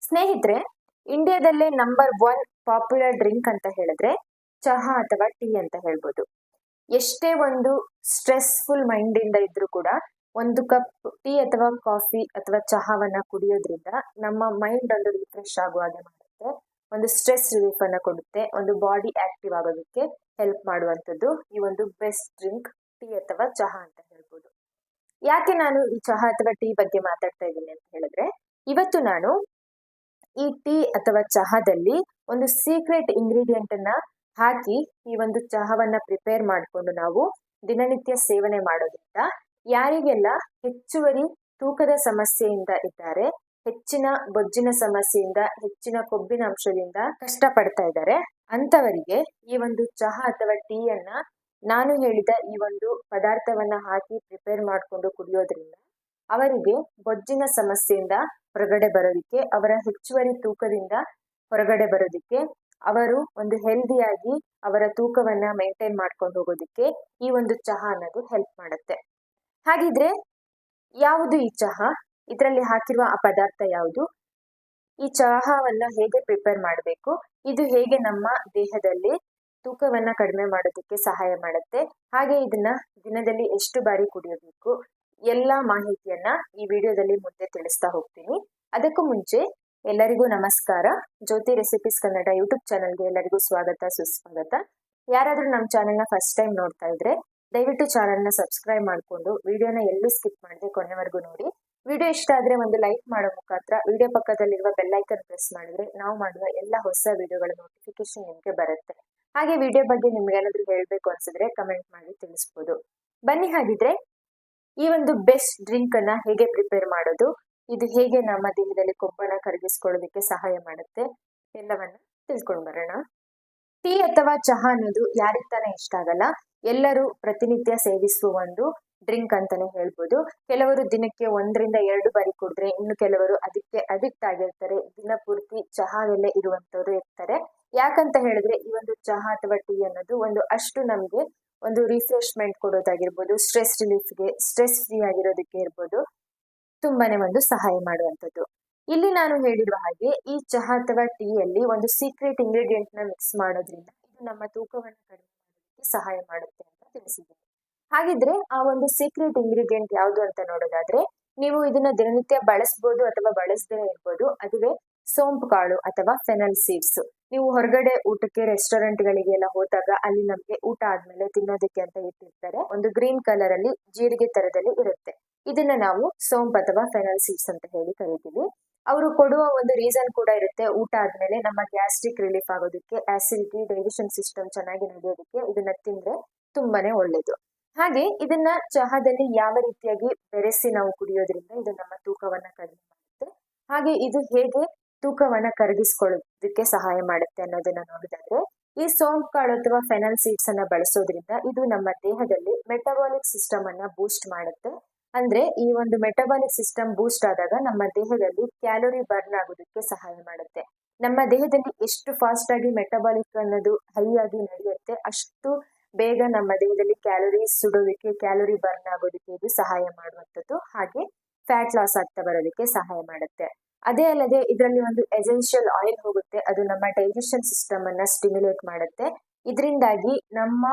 ಸ್ನೇಹಿತರೆ, ಇಂಡಿಯಾದಲ್ಲೇ number one popular drink ಅಂತ ಹೇಳಿದ್ರೆ ಚಹಾ ಅಥವಾ ಟೀ ಅಂತ ಹೇಳ್ಬೋದು. ಎಷ್ಟೇ ಒಂದು ಸ್ಟ್ರೆಸ್ಫುಲ್ ಮೈಂಡ್ ಇಂದ ಇದ್ರೂ ಕೂಡ ಒಂದು ಕಪ್ ಟೀ ಅಥವಾ ಕಾಫಿ ಅಥವಾ ಚಹಾವನ್ನ ಕುಡಿಯೋದ್ರಿಂದ ನಮ್ಮ ಮೈಂಡ್ ಒಂದು ರಿಫ್ರೆಶ್ ಆಗುವ ಹಾಗೆ ಮಾಡುತ್ತೆ, ಒಂದು ಸ್ಟ್ರೆಸ್ ರಿಲೀಫ್ ಅನ್ನ ಕೊಡುತ್ತೆ, ಒಂದು ಬಾಡಿ ಆಕ್ಟಿವ್ ಆಗೋದಕ್ಕೆ ಹೆಲ್ಪ್ ಮಾಡುವಂಥದ್ದು ಈ ಒಂದು ಬೆಸ್ಟ್ ಡ್ರಿಂಕ್ ಟೀ ಅಥವಾ ಚಹಾ ಅಂತ ಹೇಳ್ಬೋದು. ಯಾಕೆ ನಾನು ಈ ಚಹಾ ಅಥವಾ ಟೀ ಬಗ್ಗೆ ಮಾತಾಡ್ತಾ ಇದ್ದೀನಿ ಅಂತ ಹೇಳಿದ್ರೆ, ಇವತ್ತು ನಾನು ಈ ಟೀ ಅಥವಾ ಚಹಾದಲ್ಲಿ ಒಂದು ಸೀಕ್ರೆಟ್ ಇಂಗ್ರೀಡಿಯೆಂಟ್ ಅನ್ನ ಹಾಕಿ ಈ ಒಂದು ಚಹಾವನ್ನ ಪ್ರಿಪೇರ್ ಮಾಡಿಕೊಂಡು ನಾವು ದಿನನಿತ್ಯ ಸೇವನೆ ಮಾಡೋದ್ರಿಂದ ಯಾರಿಗೆಲ್ಲ ಹೆಚ್ಚುವರಿ ತೂಕದ ಸಮಸ್ಯೆಯಿಂದ ಇದ್ದಾರೆ, ಹೆಚ್ಚಿನ ಬೊಜ್ಜಿನ ಸಮಸ್ಯೆಯಿಂದ, ಹೆಚ್ಚಿನ ಕೊಬ್ಬಿನ ಅಂಶದಿಂದ ಕಷ್ಟ ಪಡ್ತಾ ಇದ್ದಾರೆ, ಅಂತವರಿಗೆ ಈ ಒಂದು ಚಹಾ ಅಥವಾ ಟೀ ಅನ್ನ ನಾನು ಹೇಳಿದ ಈ ಒಂದು ಪದಾರ್ಥವನ್ನ ಹಾಕಿ ಪ್ರಿಪೇರ್ ಮಾಡಿಕೊಂಡು ಕುಡಿಯೋದ್ರಿಂದ ಅವರಿಗೆ ಬೊಜ್ಜಿನ ಸಮಸ್ಯೆಯಿಂದ ಹೊರಗಡೆ ಬರೋದಿಕ್ಕೆ, ಅವರ ಹೆಚ್ಚುವರಿ ತೂಕದಿಂದ ಹೊರಗಡೆ ಬರೋದಿಕ್ಕೆ, ಅವರು ಒಂದು ಹೆಲ್ದಿಯಾಗಿ ಅವರ ತೂಕವನ್ನ ಮೇಂಟೈನ್ ಮಾಡ್ಕೊಂಡು ಹೋಗೋದಿಕ್ಕೆ ಈ ಒಂದು ಚಹಾ ಅನ್ನೋದು ಹೆಲ್ಪ್ ಮಾಡುತ್ತೆ. ಹಾಗಿದ್ರೆ ಯಾವುದು ಈ ಚಹಾ? ಇದರಲ್ಲಿ ಹಾಕಿರುವ ಆ ಪದಾರ್ಥ ಯಾವುದು? ಈ ಚಹಾವನ್ನ ಹೇಗೆ ಪ್ರಿಪೇರ್ ಮಾಡಬೇಕು? ಇದು ಹೇಗೆ ನಮ್ಮ ದೇಹದಲ್ಲಿ ತೂಕವನ್ನ ಕಡಿಮೆ ಮಾಡೋದಕ್ಕೆ ಸಹಾಯ ಮಾಡುತ್ತೆ? ಹಾಗೆ ಇದನ್ನ ದಿನದಲ್ಲಿ ಎಷ್ಟು ಬಾರಿ ಕುಡಿಯಬೇಕು? ಎಲ್ಲಾ ಮಾಹಿತಿಯನ್ನ ಈ ವಿಡಿಯೋದಲ್ಲಿ ಮುಂದೆ ತಿಳಿಸ್ತಾ ಹೋಗ್ತೀನಿ. ಅದಕ್ಕೂ ಮುಂಚೆ ಎಲ್ಲರಿಗೂ ನಮಸ್ಕಾರ. ಜ್ಯೋತಿ ರೆಸಿಪೀಸ್ ಕನ್ನಡ ಯೂಟ್ಯೂಬ್ ಚಾನಲ್ಗೆ ಎಲ್ಲರಿಗೂ ಸ್ವಾಗತ ಸುಸ್ವಾಗತ. ಯಾರಾದ್ರೂ ನಮ್ಮ ಚಾನೆಲ್ನ ಫಸ್ಟ್ ಟೈಮ್ ನೋಡ್ತಾ ಇದ್ರೆ ದಯವಿಟ್ಟು ಚಾನೆಲ್ನ ಸಬ್ಸ್ಕ್ರೈಬ್ ಮಾಡಿಕೊಂಡು ವಿಡಿಯೋನ ಎಲ್ಲೂ ಸ್ಕಿಪ್ ಮಾಡದೆ ಕೊನೆವರೆಗೂ ನೋಡಿ. ವಿಡಿಯೋ ಇಷ್ಟ ಆದ್ರೆ ಒಂದು ಲೈಕ್ ಮಾಡೋ ಮುಖಾಂತರ ವಿಡಿಯೋ ಪಕ್ಕದಲ್ಲಿರುವ ಬೆಲ್ ಐಕನ್ ಪ್ರೆಸ್ ಮಾಡಿದ್ರೆ ನಾವು ಮಾಡುವ ಎಲ್ಲ ಹೊಸ ವಿಡಿಯೋಗಳ ನೋಟಿಫಿಕೇಶನ್ ನಿಮಗೆ ಬರುತ್ತೆ. ಹಾಗೆ ವಿಡಿಯೋ ಬಗ್ಗೆ ನಿಮ್ಗೆ ಏನಾದ್ರೂ ಹೇಳ್ಬೇಕು ಅನ್ಸಿದ್ರೆ ಕಮೆಂಟ್ ಮಾಡಿ ತಿಳಿಸ್ಬೋದು. ಬನ್ನಿ, ಹಾಗಿದ್ರೆ ಈ ಒಂದು ಬೆಸ್ಟ್ ಡ್ರಿಂಕ್ ಅನ್ನ ಹೇಗೆ ಪ್ರಿಪೇರ್ ಮಾಡೋದು, ಇದು ಹೇಗೆ ನಮ್ಮ ದೇಹದಲ್ಲಿ ಕೊಬ್ಬನ್ನ ಕರಗಿಸ್ಕೊಳ್ಳೋದಕ್ಕೆ ಸಹಾಯ ಮಾಡುತ್ತೆ, ಎಲ್ಲವನ್ನ ತಿಳ್ಕೊಂಡು ಬರೋಣ. ಟೀ ಅಥವಾ ಚಹಾ ಅನ್ನೋದು ಯಾರಿಗ್ ತಾನೇ ಇಷ್ಟ ಆಗಲ್ಲ. ಎಲ್ಲರೂ ಪ್ರತಿನಿತ್ಯ ಸೇವಿಸುವ ಒಂದು ಡ್ರಿಂಕ್ ಅಂತಾನೆ ಹೇಳ್ಬೋದು. ಕೆಲವರು ದಿನಕ್ಕೆ 1-2 ಬಾರಿ ಕುಡಿದ್ರೆ, ಇನ್ನು ಕೆಲವರು ಅದಕ್ಕೆ ಅಡಿಕ್ಟ್ ಆಗಿರ್ತಾರೆ, ದಿನ ಪೂರ್ತಿ ಚಹಾದಲ್ಲೇ ಇರುವಂತವ್ರು ಇರ್ತಾರೆ. ಯಾಕಂತ ಹೇಳಿದ್ರೆ ಈ ಒಂದು ಚಹಾ ಅಥವಾ ಟೀ ಅನ್ನೋದು ಒಂದು ಅಷ್ಟು ನಮ್ಗೆ ಒಂದು ರಿಫ್ರೆಶ್ಮೆಂಟ್ ಕೊಡೋದಾಗಿರ್ಬೋದು, ಸ್ಟ್ರೆಸ್ ರಿಲೀಫ್ಗೆ, ಸ್ಟ್ರೆಸ್ ಫ್ರೀ ಆಗಿರೋದಕ್ಕೆ ಇರ್ಬೋದು, ತುಂಬಾನೇ ಒಂದು ಸಹಾಯ ಮಾಡುವಂಥದ್ದು. ಇಲ್ಲಿ ನಾನು ಹೇಳಿರುವ ಹಾಗೆ ಈ ಚಹಾ ಅಥವಾ ಟೀಯಲ್ಲಿ ಒಂದು ಸೀಕ್ರೆಟ್ ಇಂಗ್ರೀಡಿಯೆಂಟ್ ನ ಮಿಕ್ಸ್ ಮಾಡೋದ್ರಿಂದ ಇದು ನಮ್ಮ ತೂಕವನ್ನು ಕಡಿಮೆ ಮಾಡೋದಕ್ಕೆ ಸಹಾಯ ಮಾಡುತ್ತೆ ಅಂತ ತಿಳಿಸಿದ್ದೀನಿ. ಹಾಗಿದ್ರೆ ಆ ಒಂದು ಸೀಕ್ರೆಟ್ ಇಂಗ್ರೀಡಿಯೆಂಟ್ ಯಾವುದು ಅಂತ ನೋಡೋದಾದ್ರೆ, ನೀವು ಇದನ್ನ ದಿನನಿತ್ಯ ಬಳಸಬಹುದು ಅಥವಾ ಬಳಸದೇ ಇರ್ಬೋದು. ಅದುವೇ ಸೋಂಪು ಕಾಳು ಅಥವಾ ಫೆನಲ್ ಸೀಡ್ಸ್. ನೀವು ಹೊರಗಡೆ ಊಟಕ್ಕೆ ರೆಸ್ಟೋರೆಂಟ್ ಎಲ್ಲ ಹೋದಾಗ ಅಲ್ಲಿ ನಮ್ಗೆ ಊಟ ಆದ್ಮೇಲೆ ತಿನ್ನೋದಕ್ಕೆ ಅಂತ ಇಟ್ಟಿರ್ತಾರೆ, ಒಂದು ಗ್ರೀನ್ ಕಲರ್ ಅಲ್ಲಿ ಜೀರಿಗೆ ತರದಲ್ಲಿ ಇರುತ್ತೆ. ಇದನ್ನ ನಾವು ಸೋಂಪು ಅಥವಾ ಫೆನಲ್ ಸೀಡ್ಸ್ ಅಂತ ಹೇಳಿ ಕರಿತೀವಿ. ಅವರು ಕೊಡುವ ಒಂದು ರೀಸನ್ ಕೂಡ ಇರುತ್ತೆ. ಊಟ ಆದ್ಮೇಲೆ ನಮ್ಮ ಗ್ಯಾಸ್ಟ್ರಿಕ್ ರಿಲೀಫ್ ಆಗೋದಕ್ಕೆ, ಆಸಿಡಿಟಿ, ಡೈಜೆಷನ್ ಸಿಸ್ಟಮ್ ಚೆನ್ನಾಗಿ ನಡೆಯೋದಕ್ಕೆ ಇದನ್ನ ತಿಂದ್ರೆ ತುಂಬಾನೇ ಒಳ್ಳೇದು. ಹಾಗೆ ಇದನ್ನ ಚಹಾದಲ್ಲಿ ಯಾವ ರೀತಿಯಾಗಿ ಬೆರೆಸಿ ನಾವು ಕುಡಿಯೋದ್ರಿಂದ ಇದು ನಮ್ಮ ತೂಕವನ್ನ ಕಡಿಮೆ ಮಾಡುತ್ತೆ, ಹಾಗೆ ಇದು ಹೇಗೆ ತೂಕವನ್ನ ಕರಗಿಸ್ಕೊಳ್ಳೋದಕ್ಕೆ ಸಹಾಯ ಮಾಡುತ್ತೆ ಅನ್ನೋದನ್ನ ನೋಡಿದಾದ್ರೆ, ಈ ಸೋಂಪು ಕಾಳು ಅಥವಾ ಫೆನಲ್ ಸೀಡ್ಸ್ ಅನ್ನ ಬಳಸೋದ್ರಿಂದ ಇದು ನಮ್ಮ ದೇಹದಲ್ಲಿ ಮೆಟಬಾಲಿಕ್ ಸಿಸ್ಟಮ್ ಅನ್ನ ಬೂಸ್ಟ್ ಮಾಡುತ್ತೆ. ಅಂದ್ರೆ ಈ ಒಂದು ಮೆಟಬಾಲಿಕ್ ಸಿಸ್ಟಮ್ ಬೂಸ್ಟ್ ಆದಾಗ ನಮ್ಮ ದೇಹದಲ್ಲಿ ಕ್ಯಾಲೋರಿ ಬರ್ನ್ ಆಗೋದಕ್ಕೆ ಸಹಾಯ ಮಾಡುತ್ತೆ. ನಮ್ಮ ದೇಹದಲ್ಲಿ ಎಷ್ಟು ಫಾಸ್ಟ್ ಆಗಿ ಮೆಟಬಾಲಿಕ್ ಅನ್ನೋದು ಹೈ ಆಗಿ ನಡೆಯುತ್ತೆ, ಅಷ್ಟು ಬೇಗ ನಮ್ಮ ದೇಹದಲ್ಲಿ ಕ್ಯಾಲೋರೀಸ್ ಸುಡೋದಕ್ಕೆ, ಕ್ಯಾಲೋರಿ ಬರ್ನ್ ಆಗೋದಕ್ಕೆ ಇದು ಸಹಾಯ ಮಾಡುವಂಥದ್ದು. ಹಾಗೆ ಫ್ಯಾಟ್ ಲಾಸ್ ಆಗ್ತಾ ಬರೋದಕ್ಕೆ ಸಹಾಯ ಮಾಡುತ್ತೆ. ಅದೇ ಅಲ್ಲದೆ ಇದರಲ್ಲಿ ಒಂದು ಎಸೆನ್ಷಿಯಲ್ ಆಯಿಲ್ ಹೋಗುತ್ತೆ, ಅದು ನಮ್ಮ ಡೈಜೆಷನ್ ಸಿಸ್ಟಮ್ ಅನ್ನ ಸ್ಟಿಮ್ಯುಲೇಟ್ ಮಾಡುತ್ತೆ. ಇದರಿಂದಾಗಿ ನಮ್ಮ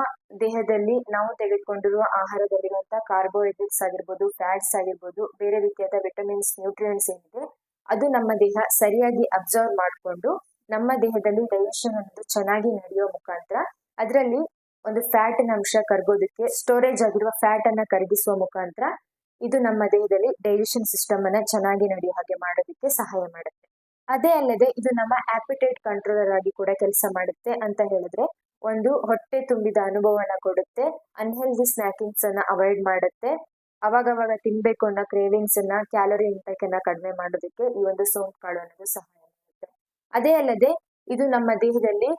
ದೇಹದಲ್ಲಿ ನಾವು ತೆಗೆದುಕೊಂಡಿರುವ ಆಹಾರದಲ್ಲಿರುವಂತಹ ಕಾರ್ಬೋಹೈಡ್ರೇಟ್ಸ್ ಆಗಿರ್ಬೋದು, ಫ್ಯಾಟ್ಸ್ ಆಗಿರ್ಬೋದು, ಬೇರೆ ರೀತಿಯಾದ ವಿಟಮಿನ್ಸ್, ನ್ಯೂಟ್ರಿಯೆಂಟ್ಸ್ ಏನಿದೆ ಅದು ನಮ್ಮ ದೇಹ ಸರಿಯಾಗಿ ಅಬ್ಸರ್ವ್ ಮಾಡಿಕೊಂಡು ನಮ್ಮ ದೇಹದಲ್ಲಿ ಡೈಜೆಷನ್ ಅನ್ನೋದು ಚೆನ್ನಾಗಿ ನಡೆಯೋ ಮುಖಾಂತರ ಅದರಲ್ಲಿ ಒಂದು ಫ್ಯಾಟಿನ ಅಂಶ ಕರಗೋದಕ್ಕೆ, ಸ್ಟೋರೇಜ್ ಆಗಿರುವ ಫ್ಯಾಟ್ ಅನ್ನ ಕರಗಿಸುವ ಮುಖಾಂತರ ಇದು ನಮ್ಮ ದೇಹದಲ್ಲಿ ಡೈಜೆಷನ್ ಸಿಸ್ಟಮ್ ಅನ್ನ ಚೆನ್ನಾಗಿ ನಡೆಯೋ ಹಾಗೆ ಮಾಡೋದಕ್ಕೆ ಸಹಾಯ ಮಾಡುತ್ತೆ. ಅದೇ ಅಲ್ಲದೆ ಇದು ನಮ್ಮ ಆಪಿಟೈಟ್ ಕಂಟ್ರೋಲರ್ ಆಗಿ ಕೂಡ ಕೆಲಸ ಮಾಡುತ್ತೆ. ಅಂತ ಹೇಳಿದ್ರೆ ಒಂದು ಹೊಟ್ಟೆ ತುಂಬಿದ ಅನುಭವನ ಕೊಡುತ್ತೆ, ಅನ್ಹೆಲ್ದಿ ಸ್ನ್ಯಾಕಿಂಗ್ಸ್ ಅನ್ನ ಅವಾಯ್ಡ್ ಮಾಡುತ್ತೆ, ಅವಾಗವಾಗ ತಿನ್ಬೇಕು ಅನ್ನೋ ಕ್ರೇವಿಂಗ್ಸ್ ಅನ್ನ, ಕ್ಯಾಲೋರಿ ಇಂಟೇಕ್ ಅನ್ನ ಕಡಿಮೆ ಮಾಡೋದಕ್ಕೆ ಈ ಒಂದು ಸೋಂಪು ಕಾಳು ಅನ್ನೋದು ಸಹಾಯ ಮಾಡುತ್ತೆ. ಅದೇ ಅಲ್ಲದೆ ಇದು ನಮ್ಮ ದೇಹದಲ್ಲಿ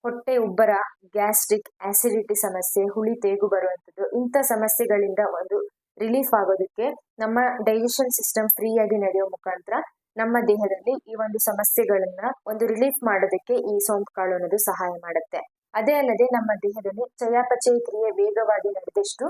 ಹೊಟ್ಟೆ ಉಬ್ಬರ, ಗ್ಯಾಸ್ಟ್ರಿಕ್, ಆಸಿಡಿಟಿ ಸಮಸ್ಯೆ, ಹುಳಿ ತೇಗು ಬರುವಂಥದ್ದು, ಇಂಥ ಸಮಸ್ಯೆಗಳಿಂದ ಒಂದು ರಿಲೀಫ್ ಆಗೋದಕ್ಕೆ, ನಮ್ಮ ಡೈಜೆಷನ್ ಸಿಸ್ಟಮ್ ಫ್ರೀ ಆಗಿ ನಡೆಯೋ ಮುಖಾಂತರ ನಮ್ಮ ದೇಹದಲ್ಲಿ ಈ ಒಂದು ಸಮಸ್ಯೆಗಳನ್ನ ಒಂದು ರಿಲೀಫ್ ಮಾಡೋದಕ್ಕೆ ಈ ಸೋಂಪು ಕಾಳು ಅನ್ನೋದು ಸಹಾಯ ಮಾಡುತ್ತೆ. ಅದೇ ಅಲ್ಲದೆ ನಮ್ಮ ದೇಹದಲ್ಲಿ ಚಯಾಪಚಯ ಕ್ರಿಯೆ ವೇಗವಾಗಿ ನಡೆದಷ್ಟು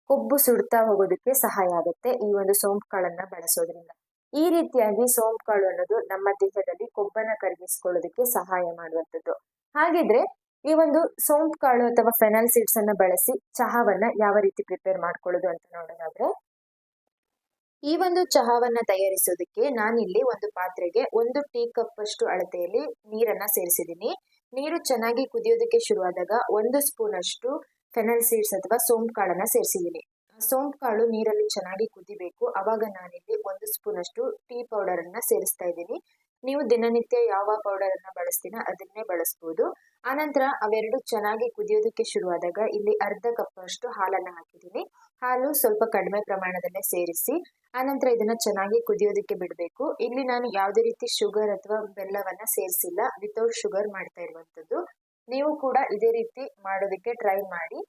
ಕೊಬ್ಬು ಸುಡ್ತಾ ಹೋಗೋದಕ್ಕೆ ಸಹಾಯ ಆಗುತ್ತೆ ಈ ಒಂದು ಸೋಂಪು ಕಾಳನ್ನ ಬಳಸೋದ್ರಿಂದ. ಈ ರೀತಿಯಾಗಿ ಸೋಂಪು ಕಾಳು ಅನ್ನೋದು ನಮ್ಮ ದೇಹದಲ್ಲಿ ಕೊಬ್ಬನ್ನ ಕರಗಿಸ್ಕೊಳ್ಳೋದಕ್ಕೆ ಸಹಾಯ ಮಾಡುವಂಥದ್ದು. ಹಾಗಿದ್ರೆ ಈ ಒಂದು ಸೋಂಪು ಕಾಳು ಅಥವಾ ಫೆನಲ್ ಸೀಡ್ಸ್ ಅನ್ನ ಬಳಸಿ ಚಹಾವನ್ನ ಯಾವ ರೀತಿ ಪ್ರಿಪೇರ್ ಮಾಡ್ಕೊಳ್ಳೋದು ಅಂತ ನೋಡೋದಾದ್ರೆ, ಈ ಒಂದು ಚಹಾವನ್ನ ತಯಾರಿಸೋದಕ್ಕೆ ನಾನಿಲ್ಲಿ ಒಂದು ಪಾತ್ರೆಗೆ 1 ಟೀ ಕಪ್ ಅಷ್ಟು ಅಳತೆಯಲ್ಲಿ ನೀರನ್ನ ಸೇರಿಸಿದ್ದೀನಿ. ನೀರು ಚೆನ್ನಾಗಿ ಕುದಿಯೋದಕ್ಕೆ ಶುರುವಾದಾಗ 1 ಸ್ಪೂನ್ ಅಷ್ಟು ಫೆನಲ್ ಸೀಡ್ಸ್ ಅಥವಾ ಸೋಂಪು ಕಾಳನ್ನ ಸೇರಿಸಿದ್ದೀನಿ. ಸೋಂಪು ಕಾಳು ನೀರಲ್ಲಿ ಚೆನ್ನಾಗಿ ಕುದಿಬೇಕು. ಅವಾಗ ನಾನಿಲ್ಲಿ 1 ಸ್ಪೂನ್ ಅಷ್ಟು ಟೀ ಪೌಡರ್ ಅನ್ನ ಸೇರಿಸ್ತಾ ಇದ್ದೀನಿ. ನೀವು ದಿನನಿತ್ಯ ಯಾವ ಪೌಡರ್ ಅನ್ನ ಬಳಸ್ತೀನ ಅದನ್ನೇ ಬಳಸಬಹುದು. ಆನಂತರ ಅವೆರಡು ಚೆನ್ನಾಗಿ ಕುದಿಯೋದಕ್ಕೆ ಶುರುವಾದಾಗ ಇಲ್ಲಿ ಅರ್ಧ ಕಪ್ ಅಷ್ಟು ಹಾಲನ್ನ ಹಾಕಿದ್ದೀನಿ. ಹಾಲು ಸ್ವಲ್ಪ ಕಡಿಮೆ ಪ್ರಮಾಣದಲ್ಲೇ ಸೇರಿಸಿ ಆನಂತರ ಇದನ್ನ ಚೆನ್ನಾಗಿ ಕುದಿಯೋದಕ್ಕೆ ಬಿಡಬೇಕು. ಇಲ್ಲಿ ನಾನು ಯಾವುದೇ ರೀತಿ ಶುಗರ್ ಅಥವಾ ಬೆಲ್ಲವನ್ನ ಸೇರಿಸಿಲ್ಲ, ವಿತೌಟ್ ಶುಗರ್ ಮಾಡ್ತಾ ಇರುವಂತದ್ದು. ನೀವು ಕೂಡ ಇದೇ ರೀತಿ ಮಾಡೋದಕ್ಕೆ ಟ್ರೈ ಮಾಡಿ.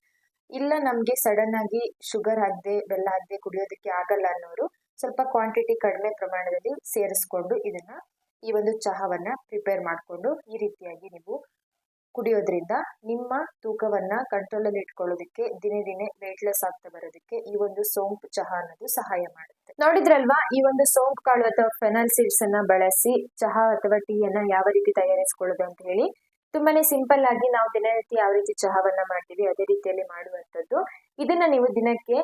ಇಲ್ಲ ನಮ್ಗೆ ಸಡನ್ ಆಗಿ ಶುಗರ್ ಹಾಕದೆ ಬೆಲ್ಲ ಹಾಕದೆ ಕುಡಿಯೋದಕ್ಕೆ ಆಗಲ್ಲ ಅನ್ನೋರು ಸ್ವಲ್ಪ ಕ್ವಾಂಟಿಟಿ ಕಡಿಮೆ ಪ್ರಮಾಣದಲ್ಲಿ ಸೇರಿಸ್ಕೊಂಡು ಈ ಒಂದು ಚಹಾವನ್ನ ಪ್ರಿಪೇರ್ ಮಾಡಿಕೊಂಡು ಈ ರೀತಿಯಾಗಿ ನೀವು ಕುಡಿಯೋದ್ರಿಂದ ನಿಮ್ಮ ತೂಕವನ್ನ ಕಂಟ್ರೋಲ್ ಅಲ್ಲಿ ಇಟ್ಕೊಳ್ಳೋದಕ್ಕೆ ದಿನೇ ದಿನೇ ವೇಟ್ ಲೆಸ್ ಆಗ್ತಾ ಬರೋದಕ್ಕೆ ಈ ಒಂದು ಸೋಂಪು ಚಹಾ ಅನ್ನೋದು ಸಹಾಯ ಮಾಡುತ್ತೆ. ನೋಡಿದ್ರಲ್ವಾ, ಈ ಒಂದು ಸೋಂಪು ಕಾಳು ಅಥವಾ ಫೆನಲ್ ಸೀಡ್ಸ್ ಅನ್ನ ಬಳಸಿ ಚಹಾ ಅಥವಾ ಟೀ ಅನ್ನ ಯಾವ ರೀತಿ ತಯಾರಿಸ್ಕೊಳ್ಳೋದು ಅಂತ ಹೇಳಿ. ತುಂಬಾನೇ ಸಿಂಪಲ್ ಆಗಿ ನಾವು ದಿನನಿತ್ಯ ಯಾವ ರೀತಿ ಚಹಾವನ್ನ ಮಾಡ್ತೀವಿ ಅದೇ ರೀತಿಯಲ್ಲಿ ಮಾಡುವಂತದ್ದು. ಇದನ್ನ ನೀವು ದಿನಕ್ಕೆ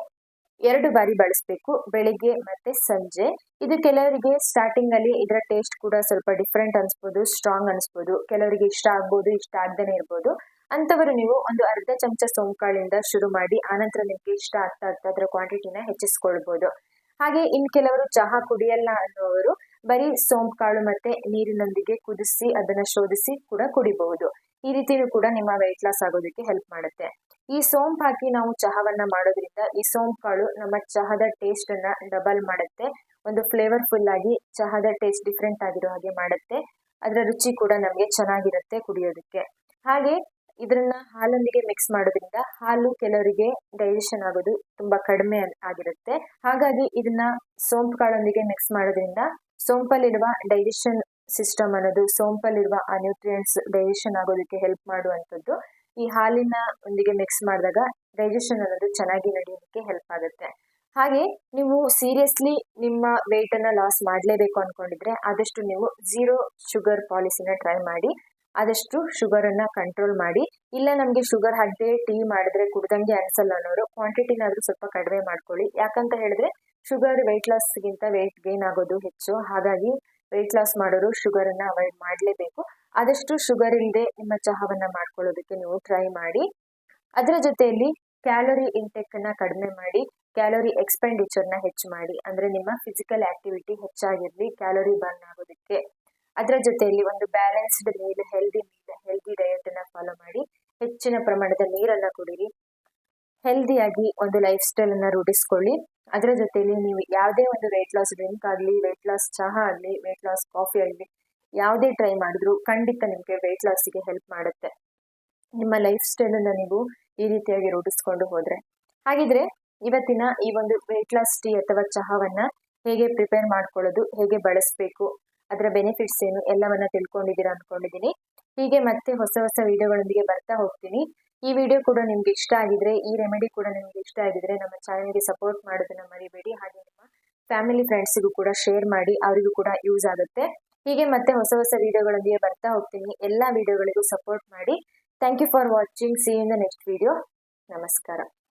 2 ಬಾರಿ ಬಳಸಬೇಕು, ಬೆಳಿಗ್ಗೆ ಮತ್ತೆ ಸಂಜೆ. ಇದು ಕೆಲವರಿಗೆ ಸ್ಟಾರ್ಟಿಂಗ್ ಅಲ್ಲಿ ಇದರ ಟೇಸ್ಟ್ ಕೂಡ ಸ್ವಲ್ಪ ಡಿಫ್ರೆಂಟ್ ಅನ್ಸ್ಬೋದು, ಸ್ಟ್ರಾಂಗ್ ಅನ್ಸ್ಬೋದು. ಕೆಲವರಿಗೆ ಇಷ್ಟ ಆಗ್ಬೋದು, ಇಷ್ಟ ಆಗ್ದೇನೆ ಇರ್ಬೋದು. ಅಂತವರು ನೀವು ಒಂದು ಅರ್ಧ ಚಮಚ ಸೋಂಪು ಕಾಳಿಂದ ಶುರು ಮಾಡಿ ಆನಂತರ ನಿಮ್ಗೆ ಇಷ್ಟ ಆಗ್ತಾ ಅದರ ಕ್ವಾಂಟಿಟಿನ ಹೆಚ್ಚಿಸ್ಕೊಳ್ಬಹುದು. ಹಾಗೆ ಇನ್ ಕೆಲವರು ಚಹಾ ಕುಡಿಯಲ್ಲ ಅನ್ನೋರು ಬರೀ ಸೋಂಪು ಕಾಳು ಮತ್ತೆ ನೀರಿನೊಂದಿಗೆ ಕುದಿಸಿ ಅದನ್ನ ಶೋಧಿಸಿ ಕೂಡ ಕುಡಿಬಹುದು. ಈ ರೀತಿಯೂ ಕೂಡ ನಿಮ್ಮ ವೆಯ್ಟ್ ಲಾಸ್ ಆಗೋದಕ್ಕೆ ಹೆಲ್ಪ್ ಮಾಡುತ್ತೆ. ಈ ಸೋಂಪು ಹಾಕಿ ನಾವು ಚಹಾವನ್ನ ಮಾಡೋದ್ರಿಂದ ಈ ಸೋಂಪು ಕಾಳು ನಮ್ಮ ಚಹಾದ ಟೇಸ್ಟ್ ಅನ್ನ ಡಬಲ್ ಮಾಡುತ್ತೆ. ಒಂದು ಫ್ಲೇವರ್ಫುಲ್ ಆಗಿ ಚಹಾದ ಟೇಸ್ಟ್ ಡಿಫ್ರೆಂಟ್ ಆಗಿರೋ ಹಾಗೆ ಮಾಡುತ್ತೆ. ಅದರ ರುಚಿ ಕೂಡ ನಮ್ಗೆ ಚೆನ್ನಾಗಿರುತ್ತೆ ಕುಡಿಯೋದಕ್ಕೆ. ಹಾಗೆ ಇದನ್ನ ಹಾಲೊಂದಿಗೆ ಮಿಕ್ಸ್ ಮಾಡೋದ್ರಿಂದ ಹಾಲು ಕೆಲವರಿಗೆ ಡೈಜೆಷನ್ ಆಗೋದು ತುಂಬಾ ಕಡಿಮೆ ಆಗಿರುತ್ತೆ. ಹಾಗಾಗಿ ಇದನ್ನ ಸೋಂಪು ಕಾಳೊಂದಿಗೆ ಮಿಕ್ಸ್ ಮಾಡೋದ್ರಿಂದ ಸೋಂಪಲ್ಲಿರುವ ಡೈಜೆಷನ್ ಸಿಸ್ಟಮ್ ಅನ್ನೋದು, ಸೋಂಪಲ್ಲಿರುವ ಆ ನ್ಯೂಟ್ರಿಯೆಂಟ್ಸ್ ಡೈಜೆಷನ್ ಆಗೋದಕ್ಕೆ ಹೆಲ್ಪ್ ಮಾಡುವಂಥದ್ದು. ಈ ಹಾಲಿನ ಒಂದಿಗೆ ಮಿಕ್ಸ್ ಮಾಡಿದಾಗ ಡೈಜೆಷನ್ ಅನ್ನೋದು ಚೆನ್ನಾಗಿ ನಡೆಯೋದಕ್ಕೆ ಹೆಲ್ಪ್ ಆಗುತ್ತೆ. ಹಾಗೆ ನೀವು ಸೀರಿಯಸ್ಲಿ ನಿಮ್ಮ ವೆಯ್ಟ್ ಅನ್ನ ಲಾಸ್ ಮಾಡಲೇಬೇಕು ಅನ್ಕೊಂಡಿದ್ರೆ ಆದಷ್ಟು ನೀವು 0 ಶುಗರ್ ಪಾಲಿಸಿನ ಟ್ರೈ ಮಾಡಿ. ಆದಷ್ಟು ಶುಗರ್ ಅನ್ನ ಕಂಟ್ರೋಲ್ ಮಾಡಿ. ಇಲ್ಲ ನಮ್ಗೆ ಶುಗರ್ ಹಾಕದೆ ಟೀ ಮಾಡಿದ್ರೆ ಕುಡ್ದಂಗೆ ಅನ್ಸಲ್ಲ ಅನ್ನೋರು ಕ್ವಾಂಟಿಟಿನಾದ್ರೂ ಸ್ವಲ್ಪ ಕಡಿಮೆ ಮಾಡ್ಕೊಳ್ಳಿ. ಯಾಕಂತ ಹೇಳಿದ್ರೆ ಶುಗರ್ ವೆಯ್ಟ್ ಲಾಸ್ಗಿಂತ ವೆಯ್ಟ್ ಗೇನ್ ಆಗೋದು ಹೆಚ್ಚು. ಹಾಗಾಗಿ ವೆಯ್ಟ್ ಲಾಸ್ ಮಾಡೋರು ಶುಗರ್ ಅನ್ನ ಅವಾಯ್ಡ್ ಮಾಡಲೇಬೇಕು. ಆದಷ್ಟು ಶುಗರ್ ಇಲ್ಲದೆ ನಿಮ್ಮ ಚಹಾವನ್ನ ಮಾಡ್ಕೊಳ್ಳೋದಕ್ಕೆ ನೀವು ಟ್ರೈ ಮಾಡಿ. ಅದರ ಜೊತೆಯಲ್ಲಿ ಕ್ಯಾಲೋರಿ ಇಂಟೇಕ್ ಅನ್ನ ಕಡಿಮೆ ಮಾಡಿ, ಕ್ಯಾಲೋರಿ ಎಕ್ಸ್ಪೆಂಡಿಚರ್ನ ಹೆಚ್ಚು ಮಾಡಿ. ಅಂದ್ರೆ ನಿಮ್ಮ ಫಿಸಿಕಲ್ ಆಕ್ಟಿವಿಟಿ ಹೆಚ್ಚಾಗಿರ್ಲಿ ಕ್ಯಾಲೋರಿ ಬರ್ನ್ ಆಗೋದಕ್ಕೆ. ಅದರ ಜೊತೆಯಲ್ಲಿ ಒಂದು ಬ್ಯಾಲೆನ್ಸ್ಡ್ ಮೀಲ್, ಹೆಲ್ದಿ ಡಯಟ್ ಅನ್ನ ಫಾಲೋ ಮಾಡಿ. ಹೆಚ್ಚಿನ ಪ್ರಮಾಣದ ನೀರನ್ನ ಕುಡಿರಿ. ಹೆಲ್ದಿಯಾಗಿ ಒಂದು ಲೈಫ್ ಸ್ಟೈಲ್ ಅನ್ನ ರೂಢಿಸ್ಕೊಳ್ಳಿ. ಅದರ ಜೊತೆಯಲ್ಲಿ ನೀವು ಯಾವುದೇ ಒಂದು ವೆಯ್ಟ್ ಲಾಸ್ ಡ್ರಿಂಕ್ ಆಗಲಿ, ವೆಯ್ಟ್ ಲಾಸ್ ಚಹಾ ಆಗಲಿ, ವೆಯ್ಟ್ ಲಾಸ್ ಕಾಫಿ ಆಗಲಿ ಯಾವುದೇ ಟ್ರೈ ಮಾಡಿದ್ರು ಖಂಡಿತ ನಿಮಗೆ ವೆಯ್ಟ್ ಲಾಸ್ಗೆ ಹೆಲ್ಪ್ ಮಾಡುತ್ತೆ. ನಿಮ್ಮ ಲೈಫ್ ಸ್ಟೈಲ್ ಅನ್ನ ನೀವು ಈ ರೀತಿಯಾಗಿ ರೂಢಿಸ್ಕೊಂಡು ಹೋದ್ರೆ. ಹಾಗಿದ್ರೆ ಇವತ್ತಿನ ಈ ಒಂದು ವೆಯ್ಟ್ ಲಾಸ್ ಟೀ ಅಥವಾ ಚಹಾವನ್ನ ಹೇಗೆ ಪ್ರಿಪೇರ್ ಮಾಡ್ಕೊಳ್ಳೋದು, ಹೇಗೆ ಬಳಸಬೇಕು, ಅದರ ಬೆನಿಫಿಟ್ಸ್ ಏನು ಎಲ್ಲವನ್ನ ತಿಳ್ಕೊಂಡಿದ್ದೀರಾ ಅನ್ಕೊಂಡಿದ್ದೀನಿ. ಹೀಗೆ ಮತ್ತೆ ಹೊಸ ಹೊಸ ವಿಡಿಯೋಗಳೊಂದಿಗೆ ಬರ್ತಾ ಹೋಗ್ತೀನಿ. ಈ ವಿಡಿಯೋ ಕೂಡ ನಿಮ್ಗೆ ಇಷ್ಟ ಆಗಿದ್ರೆ, ಈ ರೆಮಿಡಿ ಕೂಡ ನಿಮ್ಗೆ ಇಷ್ಟ ಆಗಿದ್ರೆ ನಮ್ಮ ಚಾನೆಲ್ಗೆ ಸಪೋರ್ಟ್ ಮಾಡೋದನ್ನ ಮರಿಬೇಡಿ. ಹಾಗೆ ನಿಮ್ಮ ಫ್ಯಾಮಿಲಿ ಫ್ರೆಂಡ್ಸಿಗೂ ಕೂಡ ಶೇರ್ ಮಾಡಿ, ಅವರಿಗೂ ಕೂಡ ಯೂಸ್ ಆಗುತ್ತೆ. ಹೀಗೆ ಮತ್ತೆ ಹೊಸ ಹೊಸ ವಿಡಿಯೋಗಳೊಂದಿಗೆ ಬರ್ತಾ ಹೋಗ್ತೀನಿ. ಎಲ್ಲ ವಿಡಿಯೋಗಳಿಗೂ ಸಪೋರ್ಟ್ ಮಾಡಿ. Thank you for watching. See you in the next video. ನಮಸ್ಕಾರ.